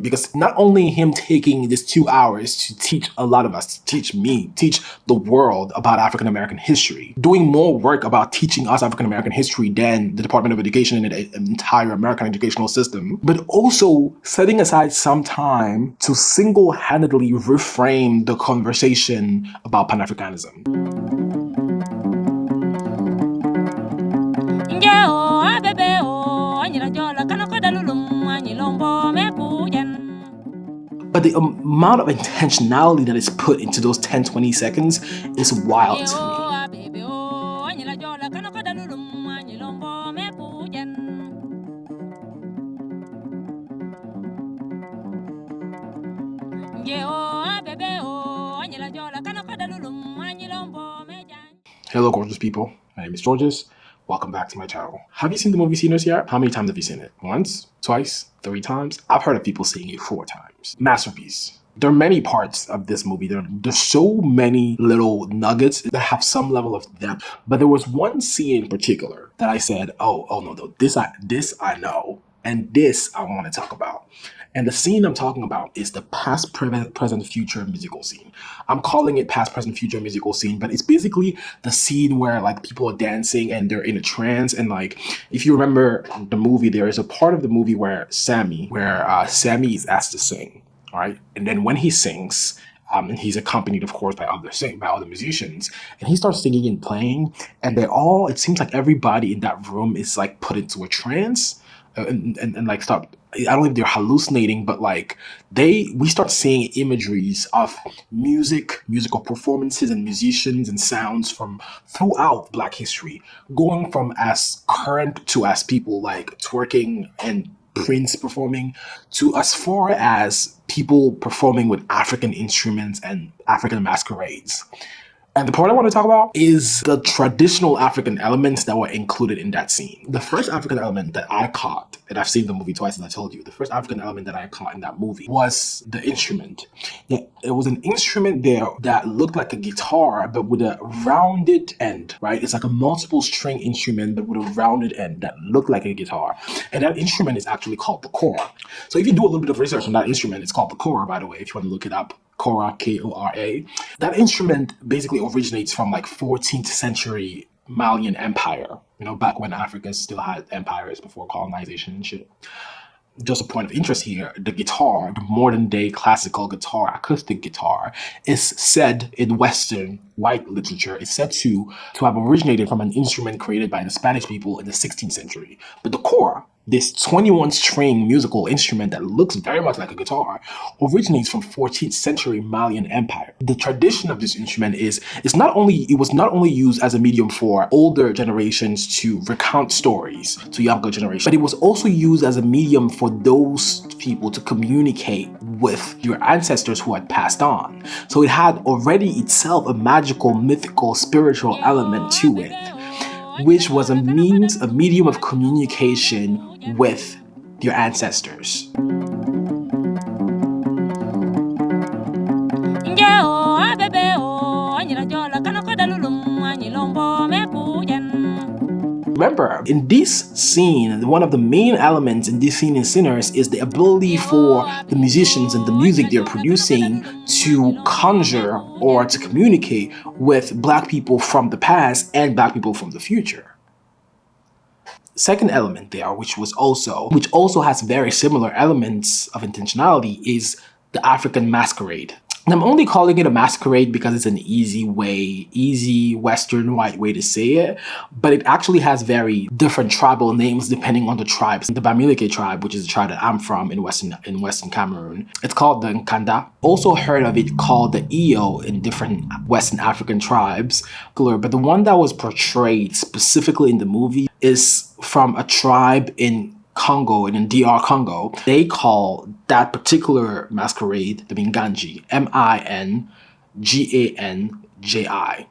because not only him taking this 2 hours to teach a lot of us, teach me, teach the world about African American history, doing more work about teaching us African American history than the Department of Education and the entire American educational system, but also setting aside some time to single-handedly reframe the conversation about Pan-Africanism. But the amount of intentionality that is put into those 10-20 seconds is wild to me. Hello, gorgeous people. My name is Georges. Welcome back to my channel. Have you seen the movie Sinners yet? How many times have you seen it? Once? Twice? 3 times? I've heard of people seeing it 4 times. Masterpiece. There are many parts of this movie. There's so many little nuggets that have some level of depth. But there was one scene in particular that I said, oh no, this I know. And this I want to talk about. And the scene I'm talking about is the past, present, future musical scene. I'm calling it past, present, future musical scene, but it's basically the scene where like people are dancing and they're in a trance. And like, if you remember the movie, there is a part of the movie where Sammy is asked to sing, all right? And then when he sings, and he's accompanied, of course, by other musicians, and he starts singing and playing, and it seems like everybody in that room is like put into a trance. And like stop. I don't know if they're hallucinating, but like we start seeing imageries of musical performances and musicians and sounds from throughout Black history, going from as current to as people like twerking and Prince performing to as far as people performing with African instruments and African masquerades. And the part I want to talk about is the traditional African elements that were included in that scene. The first African element that I caught, and I've seen the movie twice as I told you, the first African element that I caught in that movie was the instrument. Yeah, it was an instrument there that looked like a guitar, but with a rounded end, right? It's like a multiple string instrument, but with a rounded end that looked like a guitar. And that instrument is actually called the Kora. So if you do a little bit of research on that instrument, it's called the Kora, by the way, if you want to look it up. Kora, K-O-R-A. That instrument basically originates from like 14th century Malian Empire, back when Africa still had empires before colonization and shit. Just a point of interest here, the guitar, the modern day classical guitar, acoustic guitar, is said in Western white literature, is said to have originated from an instrument created by the Spanish people in the 16th century. But the Kora, this 21-string musical instrument that looks very much like a guitar, originates from 14th century Malian Empire. The tradition of this instrument it was not only used as a medium for older generations to recount stories to younger generations, but it was also used as a medium for those people to communicate with your ancestors who had passed on. So it had already itself a magical, mythical, spiritual element to it, which was a medium of communication with your ancestors. Remember, in this scene, one of the main elements in this scene in Sinners is the ability for the musicians and the music they're producing to conjure or to communicate with Black people from the past and Black people from the future. Second element there, which also has very similar elements of intentionality, is the African masquerade. And I'm only calling it a masquerade because it's an easy Western white way to say it, but it actually has very different tribal names depending on the tribes. The Bamileke tribe, which is the tribe that I'm from in Western Cameroon, it's called the Nkanda. Also heard of it called the Iyo in different Western African tribes. But the one that was portrayed specifically in the movie is from a tribe in Congo and in DR Congo. They call that particular masquerade the Minganji, M-I-N-G-A-N-J-I.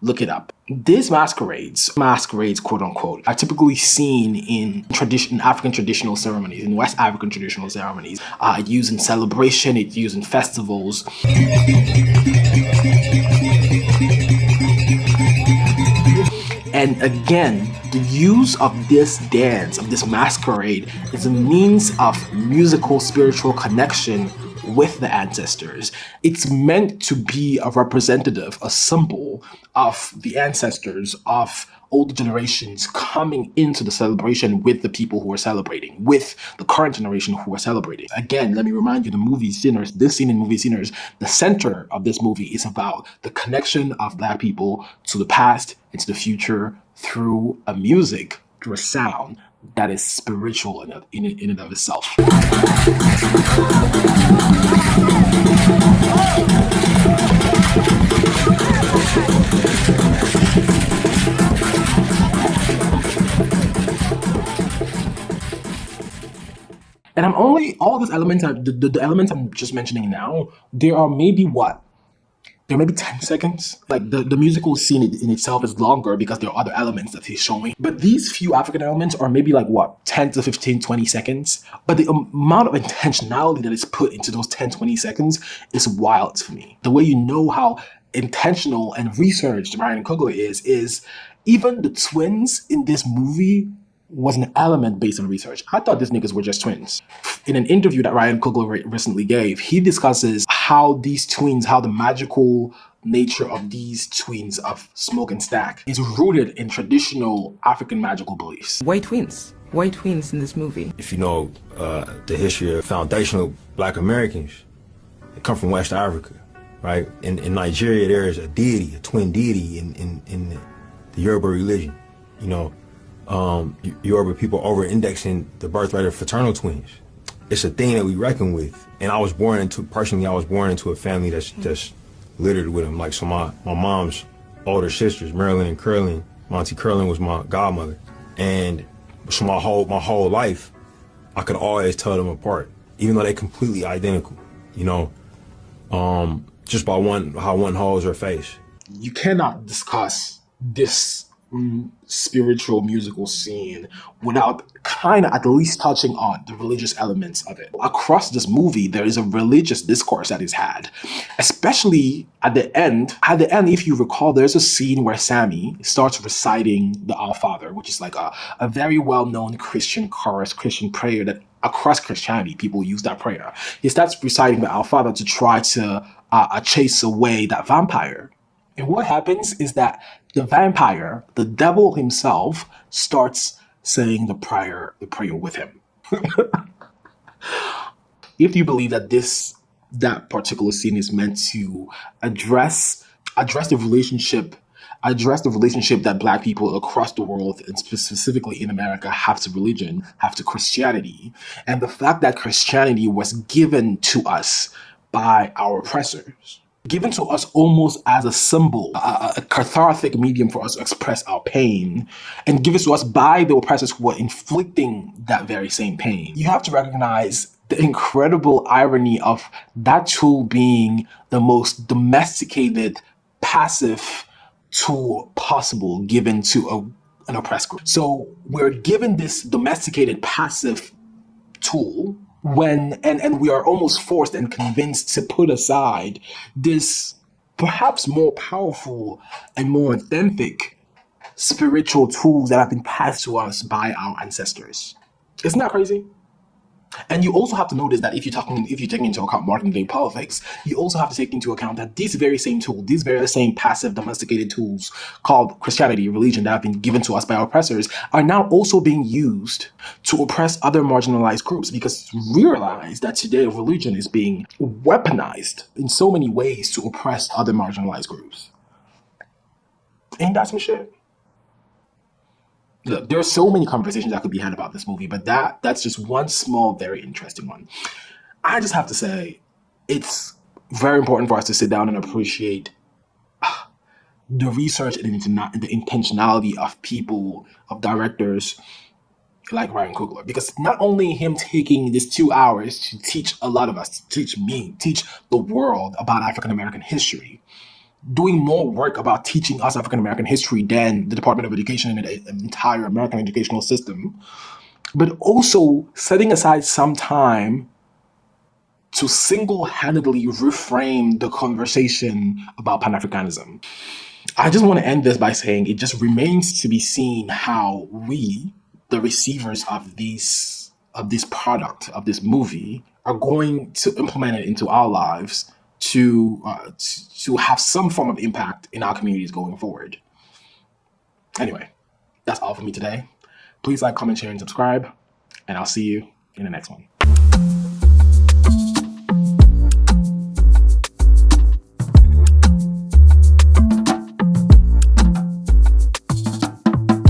Look it up. These masquerades, quote unquote, are typically seen in African traditional ceremonies, in West African traditional ceremonies. It's used in celebration, it's used in festivals. And And again, the use of this dance, of this masquerade, is a means of musical spiritual connection with the ancestors. It's meant to be a representative, a symbol of the ancestors, of older generations coming into the celebration with the people who are celebrating, with the current generation who are celebrating. Again, let me remind you, the movie Sinners, this scene in movie Sinners, the center of this movie is about the connection of Black people to the past and to the future through a music, through a sound that is spiritual in and of itself. And I'm only, all these elements, the elements I'm just mentioning now, there are maybe what? There may be 10 seconds. Like the musical scene in itself is longer because there are other elements that he's showing. But these few African elements are maybe like what, 10 to 15, 20 seconds. But the amount of intentionality that is put into those 10, 20 seconds is wild to me. The way you know how intentional and researched Ryan Coogler is even the twins in this movie was an element based on research. I thought these niggas were just twins. In an interview that Ryan Coogler recently gave, he discusses how these twins, how the magical nature of these twins of Smoke and Stack is rooted in traditional African magical beliefs. White twins in this movie. If you know the history of foundational Black Americans, they come from West Africa, right? In Nigeria, there is a deity, a twin deity in the Yoruba religion, you know. Yoruba people over-indexing the birth rate of fraternal twins. It's a thing that we reckon with. And I was born into a family that's littered with them. Like, so my mom's older sisters, Marilyn and Curlin, Monty Curlin was my godmother. And so my whole life, I could always tell them apart, even though they're completely identical, you know, just by how one holds her face. You cannot discuss this spiritual musical scene without kind of at least touching on the religious elements of it. Across this movie, there is a religious discourse that is had, especially at the end. At the end, if you recall, there's a scene where Sammy starts reciting the Our Father, which is like a very well-known Christian chorus, Christian prayer that across Christianity, people use that prayer. He starts reciting the Our Father to try to chase away that vampire. And what happens is that the vampire, the devil himself, starts saying the prayer with him. If you believe that that particular scene is meant to address the relationship that Black people across the world, and specifically in America, have to religion, have to Christianity, and the fact that Christianity was given to us by our oppressors, given to us almost as a symbol, a cathartic medium for us to express our pain, and given to us by the oppressors who were inflicting that very same pain. You have to recognize the incredible irony of that tool being the most domesticated, passive tool possible given to an oppressed group. So we're given this domesticated, passive tool and we are almost forced and convinced to put aside this perhaps more powerful and more authentic spiritual tools that have been passed to us by our ancestors. Isn't that crazy? And you also have to notice that if you're taking into account modern day politics, you also have to take into account that these very same tools, these very same passive domesticated tools called Christianity, religion, that have been given to us by our oppressors, are now also being used to oppress other marginalized groups, because realize that today religion is being weaponized in so many ways to oppress other marginalized groups. Ain't that some shit? Look, there are so many conversations that could be had about this movie, but that's just one small, very interesting one. I just have to say, it's very important for us to sit down and appreciate the research and the intentionality of people, of directors like Ryan Coogler, because not only him taking this 2 hours to teach a lot of us, to teach me, teach the world about African American history, doing more work about teaching us African American history than the Department of Education and the entire American educational system, but also setting aside some time to single-handedly reframe the conversation about Pan-Africanism. I just want to end this by saying it just remains to be seen how we, the receivers of this product, of this movie, are going to implement it into our lives to have some form of impact in our communities going forward. Anyway, that's all for me today. Please like, comment, share, and subscribe, and I'll see you in the next one.